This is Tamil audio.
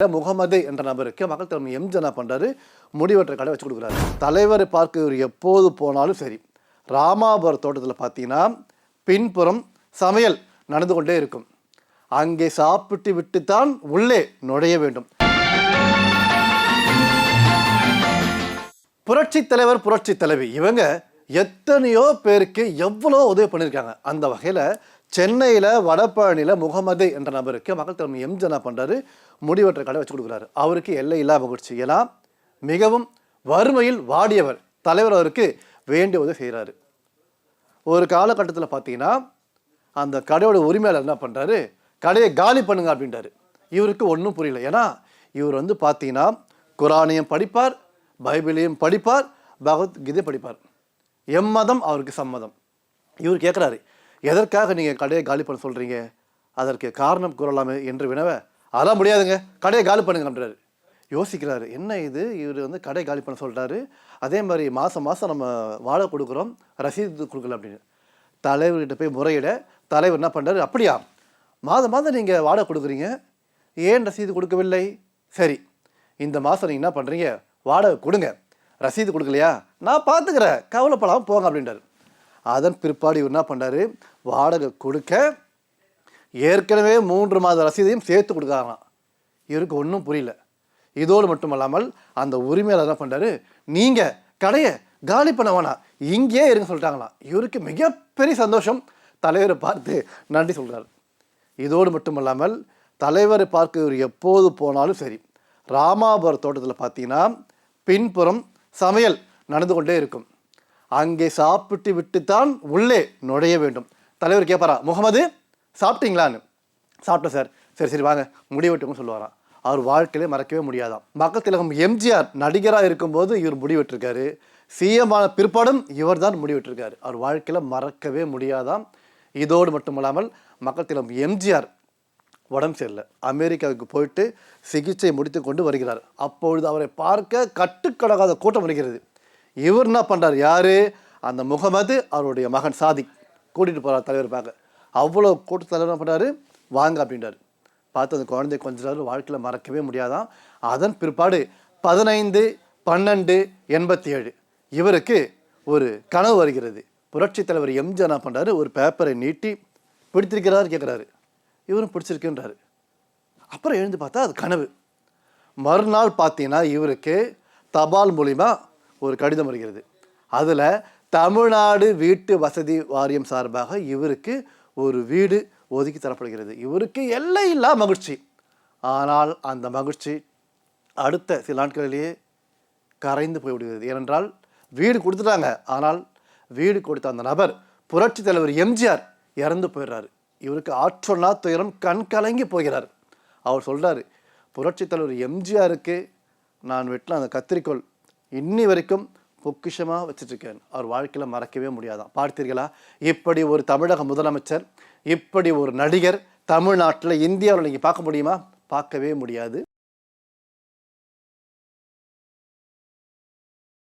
முகமது என்ற நபருக்கு மக்கள் தலைவர் எம்ஜிஆர் என்ன பண்ணுறாரு, முடிவெற்ற கடை வச்சு கொடுக்குறாரு. தலைவரை பார்க்க இவர் எப்போது போனாலும் சரி, ராமாபுரம் தோட்டத்தில் பார்த்தீங்கன்னா பின்புறம் சமையல் நடந்து கொண்டே இருக்கும். அங்கே சாப்பிட்டு விட்டுத்தான் உள்ளே நுழைய வேண்டும். புரட்சி தலைவர் புரட்சி தலைவி இவங்க எத்தனையோ பேருக்கு எவ்வளோ உதவி பண்ணியிருக்காங்க. அந்த வகையில் சென்னையில் வடபழனியில் முகமது என்ற நபருக்கு மக்கள் தலைவர் எம்ஜிஆர் என்ன பண்ணுறாரு, முடிவெற்ற கடை வச்சு கொடுக்குறாரு. அவருக்கு எல்லை இல்லா மகிழ்ச்சி. ஏன்னா மிகவும் வறுமையில் வாடியவர் தலைவர், அவருக்கு வேண்டிய உதவி செய்கிறாரு. ஒரு காலகட்டத்தில் பார்த்தீங்கன்னா அந்த கடையோட உரிமையாளர் என்ன பண்ணுறாரு, கடையை காலி பண்ணுங்க அப்படின்றாரு. இவருக்கு ஒன்றும் புரியல. ஏன்னா இவர் பார்த்தீங்கன்னா குரானையும் படிப்பார், பைபிளையும் படிப்பார், பகவத்கீதை படிப்பார். எம்மதம் அவருக்கு சம்மதம். இவர் கேட்குறாரு, எதற்காக நீங்கள் கடையை காலி பண்ண சொல்கிறீங்க, அதற்கு காரணம் கூறலாமே என்று வினவ, அதெல்லாம் முடியாதுங்க, கடையை காலி பண்ணுங்க அப்படின்றாரு. யோசிக்கிறாரு, என்ன இது, இவர் கடை காலி பண்ண சொல்கிறாரு, அதே மாதிரி மாதம் மாதம் நம்ம வாழை கொடுக்குறோம், ரசீது கொடுக்கல அப்படின்னு. தலைவர்கிட்ட போய் முறையிட தலைவர் என்ன பண்ணுறாரு, அப்படியா மாதம் மாதம் நீங்கள் வாடகை கொடுக்குறீங்க, ஏன் ரசீது கொடுக்கவில்லை? சரி, இந்த மாதம் நீங்கள் என்ன பண்ணுறீங்க, வாடகை கொடுங்க, ரசீது கொடுக்கலையா நான் பார்த்துக்கிறேன், கவலைப்படாமல் போங்க அப்படின்றாரு. அதன் பிற்பாடு இவர் என்ன பண்ணுறாரு, வாடகை கொடுக்க ஏற்கனவே 3 மாத ரசீதையும் சேர்த்து கொடுக்குறாங்களாம். இவருக்கு ஒன்றும் புரியல. இதோடு மட்டுமல்லாமல் அந்த உரிமையாளர் என்ன பண்ணுறாரு, நீங்கள் கடையை காலி பண்ண வேணாம், இங்கேயே இருங்க சொல்லிட்டாங்களாம். இவருக்கு மிகப்பெரிய சந்தோஷம். தலைவரை பார்த்து நன்றி சொல்கிறார். இதோடு மட்டுமல்லாமல் தலைவரை பார்க்க இவர் எப்போது போனாலும் சரி, ராமாபுரம் தோட்டத்தில் பார்த்தீங்கன்னா பின்புறம் சமையல் நடந்து கொண்டே இருக்கும். அங்கே சாப்பிட்டு விட்டுத்தான் உள்ளே நுழைய வேண்டும். தலைவர் கேட்பாரா, முகமது சாப்பிட்டீங்களான்னு. சாப்பிட்டேன் சார். சரி சரி வாங்க முடிவெட்டுங்கன்னு சொல்லுவாராம். அவர் வாழ்க்கையிலே மறக்கவே முடியாதாம். மக்கள் திலகம் எம்ஜிஆர் நடிகராக இருக்கும்போது இவர் முடிவெட்டிருக்காரு, சிஎம்மான பிற்பாடும் இவர் தான் முடிவெட்டிருக்காரு. அவர் வாழ்க்கையில் மறக்கவே முடியாதாம். இதோடு மட்டுமல்லாமல் மக்கள் திலகம் எம்ஜிஆர் உடம்பு சரியில்லை, அமெரிக்காவுக்கு போயிட்டு சிகிச்சை முடித்து கொண்டு வருகிறார். அப்பொழுது அவரை பார்க்க கட்டுக்கடங்காத கூட்டம் வருகிறது. இவர் என்ன பண்ணுறார், யார், அந்த முகமது அவருடைய மகன் சாதிக் கூட்டிகிட்டு போகிறார் தலைவர் பார்க்க. அவ்வளோ கூட்ட தலைவர் என்ன பண்ணுறாரு, வாங்க அப்படின்றார். பார்த்து அந்த குழந்தை கொஞ்சம் வாழ்க்கையில் மறக்கவே முடியாதான். அதன் பிற்பாடு 15/12/87 இவருக்கு ஒரு கனவு வருகிறது. புரட்சி தலைவர் எம்ஜிஆர் என்ன பண்ணுறாரு, ஒரு பேப்பரை நீட்டி பிடித்திருக்கிறார் கேட்குறாரு. இவரும் பிடிச்சிருக்குன்றாரு. அப்புறம் எழுந்து பார்த்தா அது கனவு. மறுநாள் பார்த்தீங்கன்னா இவருக்கு தபால் மூலிமா ஒரு கடிதம் வருகிறது. அதில் தமிழ்நாடு வீட்டு வசதி வாரியம் சார்பாக இவருக்கு ஒரு வீடு ஒதுக்கி தரப்படுகிறது. இவருக்கு எல்லையில்லா மகிழ்ச்சி. ஆனால் அந்த மகிழ்ச்சி அடுத்த சில நாட்களிலேயே கரைந்து போய்விடுகிறது. ஏனென்றால் வீடு கொடுத்துட்டாங்க, ஆனால் வீடு கொடுத்த அந்த நபர் புரட்சி தலைவர் எம்ஜிஆர் இறந்து போயிடுறாரு. இவருக்கு ஆற்றொன்னா துயரம், கண் கலங்கி போகிறார். அவர் சொல்கிறார், புரட்சி தலைவர் எம்ஜிஆருக்கு நான் வெட்டின அந்த கத்திரிக்கோள் இன்னி வரைக்கும் பொக்கிஷமாக வச்சுட்ருக்கேன். அவர் வாழ்க்கையில் மறக்கவே முடியாதான். பார்த்தீர்களா, இப்படி ஒரு தமிழக முதலமைச்சர், இப்படி ஒரு நடிகர் தமிழ்நாட்டில், இந்தியாவில் நீங்கள் பார்க்க முடியுமா? பார்க்கவே முடியாது.